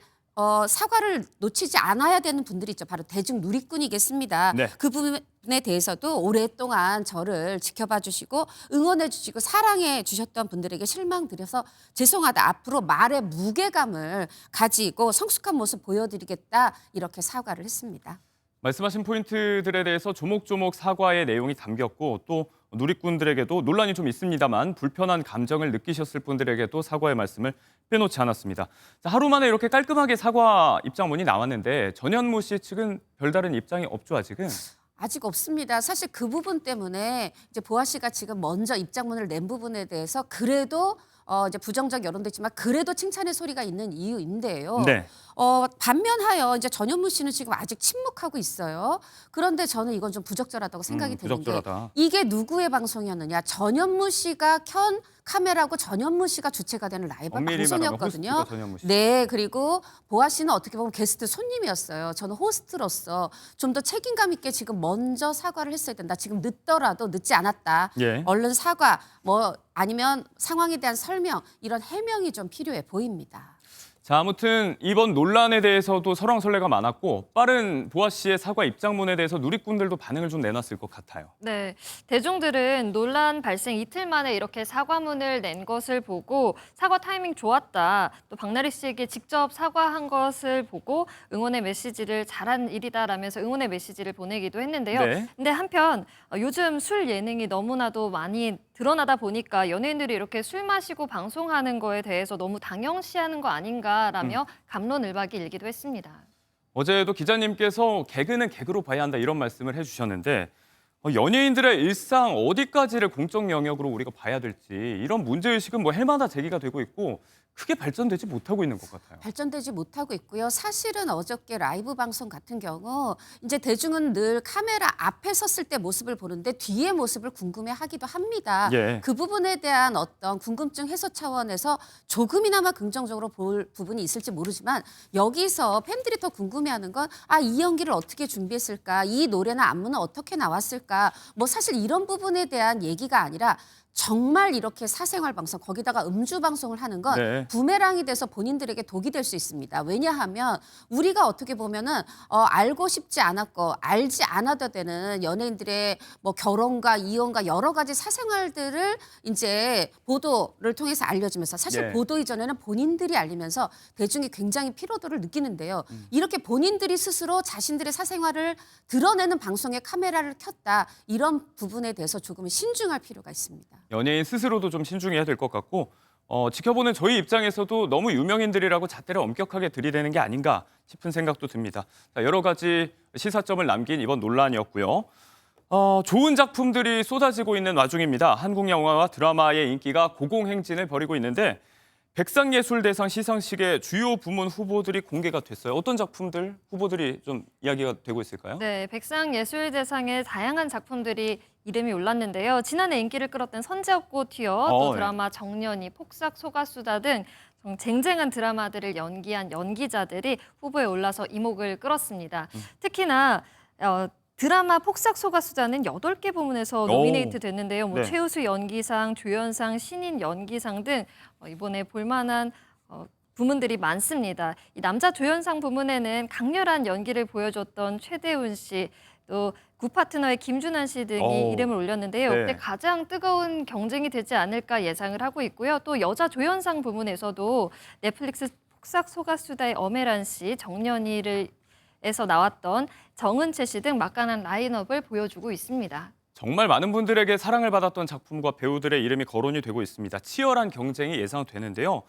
사과를 놓치지 않아야 되는 분들이 있죠. 바로 대중 누리꾼이겠습니다. 네. 그 부분에 대해서도 오랫동안 저를 지켜봐 주시고 응원해 주시고 사랑해 주셨던 분들에게 실망드려서 죄송하다. 앞으로 말의 무게감을 가지고 성숙한 모습 보여드리겠다. 이렇게 사과를 했습니다. 말씀하신 포인트들에 대해서 조목조목 사과의 내용이 담겼고 또 누리꾼들에게도 논란이 좀 있습니다만 불편한 감정을 느끼셨을 분들에게도 사과의 말씀을 빼놓지 않았습니다. 자, 하루 만에 이렇게 깔끔하게 사과 입장문이 나왔는데 전현무 씨 측은 별다른 입장이 없죠, 아직은? 아직 없습니다. 사실 그 부분 때문에 이제 보아 씨가 지금 먼저 입장문을 낸 부분에 대해서 그래도 이제 부정적 여론도 있지만 그래도 칭찬의 소리가 있는 이유인데요. 네. 반면하여 이제 전현무 씨는 지금 아직 침묵하고 있어요. 그런데 저는 이건 좀 부적절하다고 생각이 드는 게 부적절하다. 이게 누구의 방송이었느냐? 전현무 씨가 켠 카메라고 전현무 씨가 주체가 되는 라이브 엄밀히 말하면 방송이었거든요. 호스트가 전현무 씨. 네, 그리고 보아 씨는 어떻게 보면 게스트 손님이었어요. 저는 호스트로서 좀 더 책임감 있게 지금 먼저 사과를 했어야 된다. 지금 늦더라도 늦지 않았다. 예. 얼른 사과, 뭐 아니면 상황에 대한 설명, 이런 해명이 좀 필요해 보입니다. 자, 아무튼 이번 논란에 대해서도 설왕설래가 많았고 빠른 보아 씨의 사과 입장문에 대해서 누리꾼들도 반응을 좀 내놨을 것 같아요. 네, 대중들은 논란 발생 이틀 만에 이렇게 사과문을 낸 것을 보고 사과 타이밍 좋았다. 또 박나래 씨에게 직접 사과한 것을 보고 응원의 메시지를 잘한 일이다라면서 응원의 메시지를 보내기도 했는데요. 네. 근데 한편 요즘 술 예능이 너무나도 많이 드러나다 보니까 연예인들이 이렇게 술 마시고 방송하는 거에 대해서 너무 당연시하는 거 아닌가라며 갑론을박이 일기도 했습니다. 어제도 기자님께서 개그는 개그로 봐야 한다 이런 말씀을 해주셨는데 연예인들의 일상 어디까지를 공적 영역으로 우리가 봐야 될지 이런 문제의식은 뭐 해마다 제기가 되고 있고 크게 발전되지 못하고 있는 것 같아요. 발전되지 못하고 있고요. 사실은 어저께 라이브 방송 같은 경우 이제 대중은 늘 카메라 앞에 섰을 때 모습을 보는데 뒤의 모습을 궁금해하기도 합니다. 예. 그 부분에 대한 어떤 궁금증 해소 차원에서 조금이나마 긍정적으로 볼 부분이 있을지 모르지만 여기서 팬들이 더 궁금해하는 건 이 연기를 어떻게 준비했을까? 이 노래나 안무는 어떻게 나왔을까? 뭐 사실 이런 부분에 대한 얘기가 아니라 정말 이렇게 사생활 방송 거기다가 음주 방송을 하는 건 네. 부메랑이 돼서 본인들에게 독이 될 수 있습니다. 왜냐하면 우리가 어떻게 보면은 알고 싶지 않았고 알지 않아도 되는 연예인들의 뭐 결혼과 이혼과 여러 가지 사생활들을 이제 보도를 통해서 알려주면서 사실 네. 보도 이전에는 본인들이 알리면서 대중이 굉장히 피로도를 느끼는데요. 이렇게 본인들이 스스로 자신들의 사생활을 드러내는 방송에 카메라를 켰다. 이런 부분에 대해서 조금은 신중할 필요가 있습니다. 연예인 스스로도 좀 신중해야 될 것 같고 지켜보는 저희 입장에서도 너무 유명인들이라고 잣대를 엄격하게 들이대는 게 아닌가 싶은 생각도 듭니다. 자, 여러 가지 시사점을 남긴 이번 논란이었고요. 좋은 작품들이 쏟아지고 있는 와중입니다. 한국 영화와 드라마의 인기가 고공행진을 벌이고 있는데 백상예술대상 시상식의 주요 부문 후보들이 공개가 됐어요. 어떤 작품들, 후보들이 좀 이야기가 되고 있을까요? 네, 백상예술대상에 다양한 작품들이 이름이 올랐는데요. 지난해 인기를 끌었던 선제업고 튀어, 또 네. 드라마 정년이, 폭삭 소가수다 등 쟁쟁한 드라마들을 연기한 연기자들이 후보에 올라서 이목을 끌었습니다. 특히나 드라마 폭삭 소가수다는 8개 부문에서 노미네이트 됐는데요. 뭐 네. 최우수 연기상, 조연상, 신인 연기상 등 이번에 볼만한 부문들이 많습니다. 이 남자 조연상 부문에는 강렬한 연기를 보여줬던 최대훈 씨, 또 구파트너의 김준환 씨 등이 이름을 올렸는데요. 네. 역대 가장 뜨거운 경쟁이 되지 않을까 예상을 하고 있고요. 또 여자 조연상 부문에서도 넷플릭스 폭삭 소가수다의 엄혜란 씨, 정년이에서 나왔던 정은채 씨 등 막강한 라인업을 보여주고 있습니다. 정말 많은 분들에게 사랑을 받았던 작품과 배우들의 이름이 거론이 되고 있습니다. 치열한 경쟁이 예상되는데요.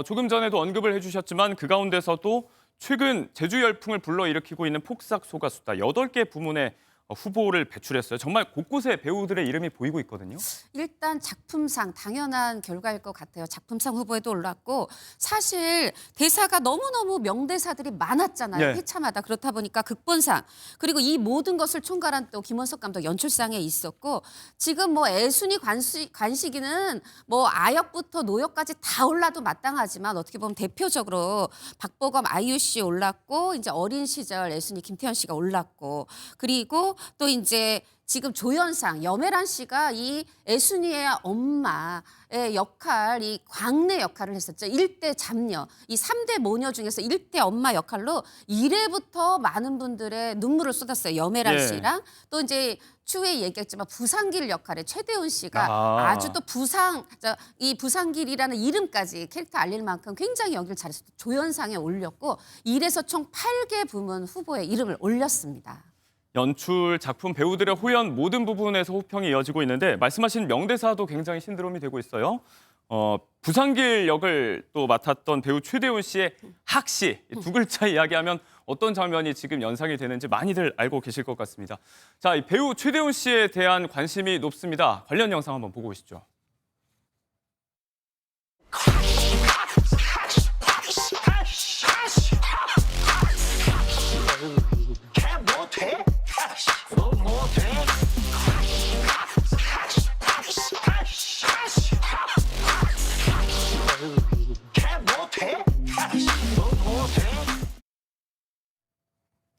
조금 전에도 언급을 해주셨지만 그 가운데서도 최근 제주 열풍을 불러일으키고 있는 폭삭 소가수다 8개 부문에 후보를 배출했어요. 정말 곳곳에 배우들의 이름이 보이고 있거든요. 일단 작품상 당연한 결과일 것 같아요. 작품상 후보에도 올랐고 사실 대사가 너무너무 명대사들이 많았잖아요. 네. 회차마다. 그렇다 보니까 극본상 그리고 이 모든 것을 총괄한 또 김원석 감독 연출상에 있었고 지금 뭐 애순이 관식이는 뭐 아역부터 노역까지 다 올라도 마땅하지만 어떻게 보면 대표적으로 박보검 아이유 씨 올랐고 이제 어린 시절 애순이 김태현 씨가 올랐고 그리고 또 이제 지금 조연상 염혜란 씨가 이 애순이의 엄마의 역할, 이 광래 역할을 했었죠. 1대 잡녀, 이 3대 모녀 중에서 1대 엄마 역할로 1회부터 많은 분들의 눈물을 쏟았어요. 염혜란 예. 씨랑 또 이제 추후에 얘기했지만 부상길 역할의 최대훈 씨가 아. 아주 또 이 부상길이라는 이름까지 캐릭터 알릴 만큼 굉장히 연기를 잘해서 조연상에 올렸고 1에서 총 8개 부문 후보에 이름을 올렸습니다. 연출, 작품, 배우들의 호연 모든 부분에서 호평이 이어지고 있는데 말씀하신 명대사도 굉장히 신드롬이 되고 있어요. 부상길 역을 또 맡았던 배우 최대훈 씨의 학시 두 글자 이야기하면 어떤 장면이 지금 연상이 되는지 많이들 알고 계실 것 같습니다. 자, 이 배우 최대훈 씨에 대한 관심이 높습니다. 관련 영상 한번 보고 오시죠.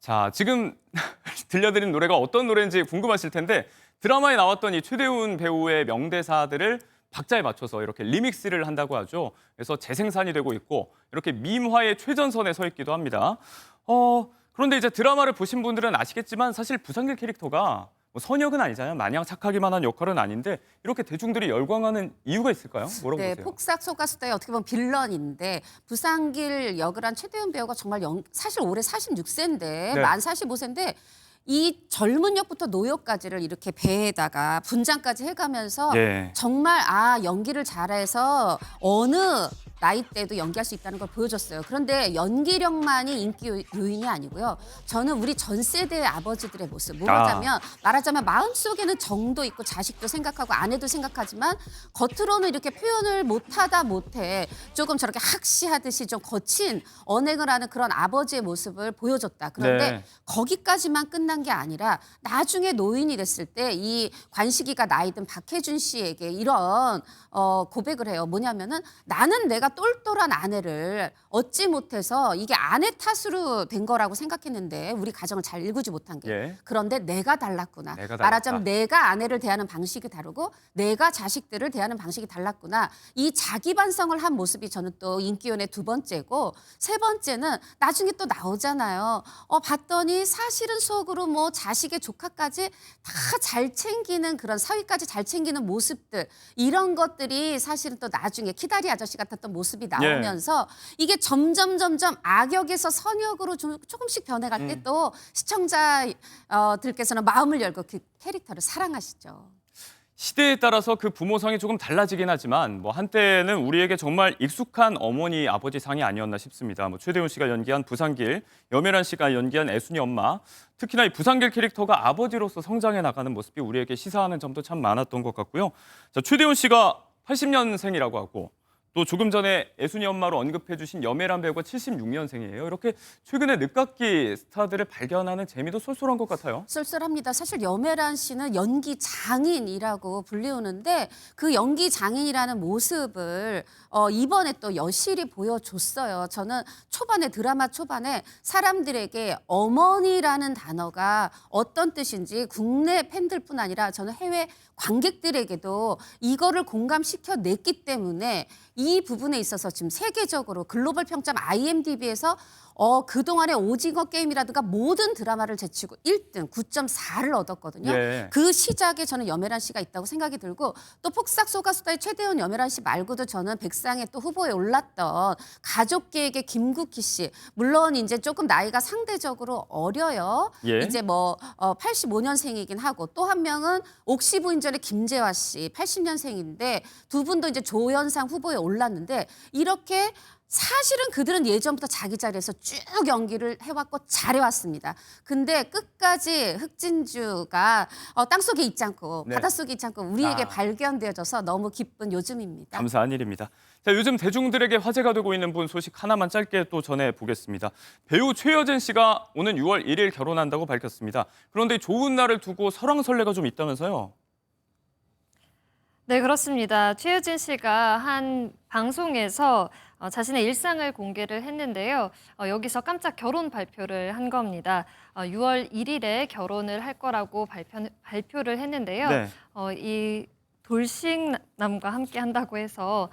자, 지금 들려드린 노래가 어떤 노래인지 궁금하실 텐데 드라마에 나왔던 이 최대훈 배우의 명대사들을 박자에 맞춰서 이렇게 리믹스를 한다고 하죠. 그래서 재생산이 되고 있고 이렇게 밈화의 최전선에 서 있기도 합니다. 그런데 이제 드라마를 보신 분들은 아시겠지만 사실 부상길 캐릭터가 뭐 선역은 아니잖아요. 마냥 착하기만 한 역할은 아닌데 이렇게 대중들이 열광하는 이유가 있을까요? 뭐라고 네, 보세요? 폭삭 소가수다의 어떻게 보면 빌런인데 부상길 역을 한 최대훈 배우가 정말 사실 올해 46세인데 네. 만 45세인데 이 젊은 역부터 노역까지를 이렇게 배에다가 분장까지 해가면서 예. 정말 연기를 잘해서 어느 나이 때도 연기할 수 있다는 걸 보여줬어요. 그런데 연기력만이 인기 요인이 아니고요. 저는 우리 전 세대의 아버지들의 모습, 말하자면 마음속에는 정도 있고 자식도 생각하고 아내도 생각하지만 겉으로는 이렇게 표현을 못해 조금 저렇게 학시하듯이 좀 거친 언행을 하는 그런 아버지의 모습을 보여줬다. 그런데 네. 거기까지만 끝난 게 아니라 나중에 노인이 됐을 때 이 관식이가 나이든 박해준 씨에게 이런 고백을 해요. 뭐냐면은 나는 내가 똘똘한 아내를 얻지 못해서 이게 아내 탓으로 된 거라고 생각했는데 우리 가정을 잘 일구지 못한 게. 예. 그런데 내가 달랐구나. 내가 달랐다. 말하자면 내가 아내를 대하는 방식이 다르고 내가 자식들을 대하는 방식이 달랐구나. 이 자기 반성을 한 모습이 저는 또 인기요인의 두 번째고 세 번째는 나중에 또 나오잖아요. 봤더니 사실은 속으로 뭐 자식의 조카까지 다 잘 챙기는 그런 사위까지 잘 챙기는 모습들 이런 것들이 사실은 또 나중에 키다리 아저씨 같았던 모습이 나오면서 이게 점점 악역에서 선역으로 조금씩 변해갈 때 또 시청자들께서는 마음을 열고 그 캐릭터를 사랑하시죠. 시대에 따라서 그 부모상이 조금 달라지긴 하지만 뭐 한때는 우리에게 정말 익숙한 어머니 아버지 상이 아니었나 싶습니다. 뭐 최대훈 씨가 연기한 부상길, 염혜란 씨가 연기한 애순이 엄마, 특히나 이 부상길 캐릭터가 아버지로서 성장해 나가는 모습이 우리에게 시사하는 점도 참 많았던 것 같고요. 자, 최대훈 씨가 80년생이라고 하고 또 조금 전에 애순이 엄마로 언급해 주신 염혜란 배우가 76년생이에요. 이렇게 최근에 늦깎이 스타들을 발견하는 재미도 쏠쏠한 것 같아요. 쏠쏠합니다. 사실 염혜란 씨는 연기 장인이라고 불리우는데 그 연기 장인이라는 모습을 이번에 또 여실히 보여줬어요. 저는 드라마 초반에 사람들에게 어머니라는 단어가 어떤 뜻인지 국내 팬들뿐 아니라 저는 해외 관객들에게도 이거를 공감시켜냈기 때문에 이 부분에 있어서 지금 세계적으로 글로벌 평점 IMDb에서 그동안의 오징어 게임이라든가 모든 드라마를 제치고 1등 9.4를 얻었거든요. 예. 그 시작에 저는 염혜란 씨가 있다고 생각이 들고 또 폭삭 소가수다의 최대훈 염혜란 씨 말고도 저는 백상에 또 후보에 올랐던 가족계획의 김국희 씨. 물론 이제 조금 나이가 상대적으로 어려요. 예. 이제 85년생이긴 하고 또 한 명은 옥시 부인전의 김재화 씨 80년생인데 두 분도 이제 조연상 후보에 올랐는데 이렇게 사실은 그들은 예전부터 자기 자리에서 쭉 연기를 해왔고 잘해왔습니다. 근데 끝까지 흑진주가 땅속에 있지 않고 네. 바닷속에 있지 않고 우리에게 발견되어져서 너무 기쁜 요즘입니다. 감사한 일입니다. 자, 요즘 대중들에게 화제가 되고 있는 분 소식 하나만 짧게 또 전해보겠습니다. 배우 최여진 씨가 오는 6월 1일 결혼한다고 밝혔습니다. 그런데 좋은 날을 두고 설왕설래가 좀 있다면서요? 네, 그렇습니다. 최여진 씨가 한 방송에서 자신의 일상을 공개를 했는데요. 여기서 깜짝 결혼 발표를 한 겁니다. 6월 1일에 결혼을 할 거라고 발표를 했는데요. 네. 이 돌싱남과 함께 한다고 해서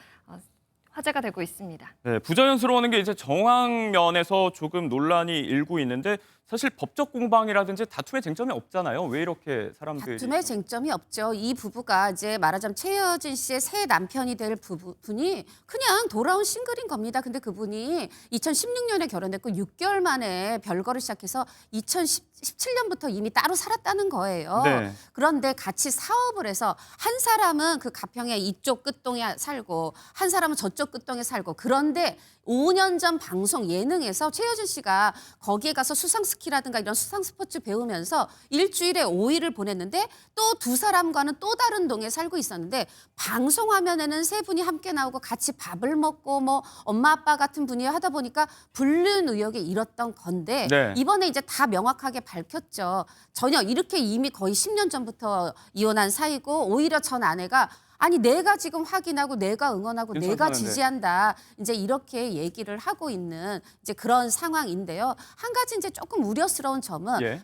화제가 되고 있습니다. 네, 부자연스러워하는 게 이제 정황면에서 조금 논란이 일고 있는데 사실 법적 공방이라든지 다툼의 쟁점이 없잖아요. 왜 이렇게 사람들이 다툼의 쟁점이 없죠. 이 부부가 이제 말하자면 최여진 씨의 새 남편이 될 부분이 그냥 돌아온 싱글인 겁니다. 근데 그분이 2016년에 결혼했고 6개월 만에 별거를 시작해서 2017년부터 이미 따로 살았다는 거예요. 네. 그런데 같이 사업을 해서 한 사람은 그 가평의 이쪽 끝동에 살고 한 사람은 저쪽 끝동에 살고 그런데 5년 전 방송 예능에서 최여진 씨가 거기에 가서 수상 스키라든가 이런 수상 스포츠 배우면서 일주일에 5일을 보냈는데 또 두 사람과는 또 다른 동에 살고 있었는데 방송 화면에는 세 분이 함께 나오고 같이 밥을 먹고 뭐 엄마 아빠 같은 분이 하다 보니까 불륜 의혹에 이뤘던 건데 네. 이번에 이제 다 명확하게 밝혔죠. 전혀 이렇게 이미 거의 10년 전부터 이혼한 사이고 오히려 전 아내가 아니 내가 지금 확인하고 내가 응원하고 내가 괜찮다는데. 지지한다. 이제 이렇게 얘기를 하고 있는 이제 그런 상황인데요. 한 가지 이제 조금 우려스러운 점은 예.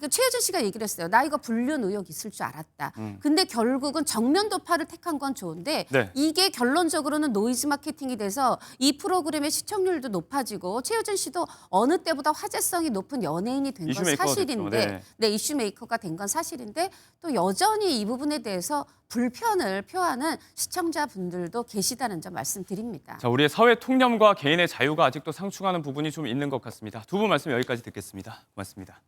최여진 씨가 얘기를 했어요. 나 이거 불륜 의혹 있을 줄 알았다. 근데 결국은 정면 돌파를 택한 건 좋은데 네. 이게 결론적으로는 노이즈 마케팅이 돼서 이 프로그램의 시청률도 높아지고 최여진 씨도 어느 때보다 화제성이 높은 연예인이 된 건 이슈메이커가 사실인데 됐죠. 네. 네, 이슈메이커가 된 건 사실인데 또 여전히 이 부분에 대해서 불편을 표하는 시청자분들도 계시다는 점 말씀드립니다. 자, 우리의 사회 통념과 개인의 자유가 아직도 상충하는 부분이 좀 있는 것 같습니다. 두 분 말씀 여기까지 듣겠습니다. 고맙습니다.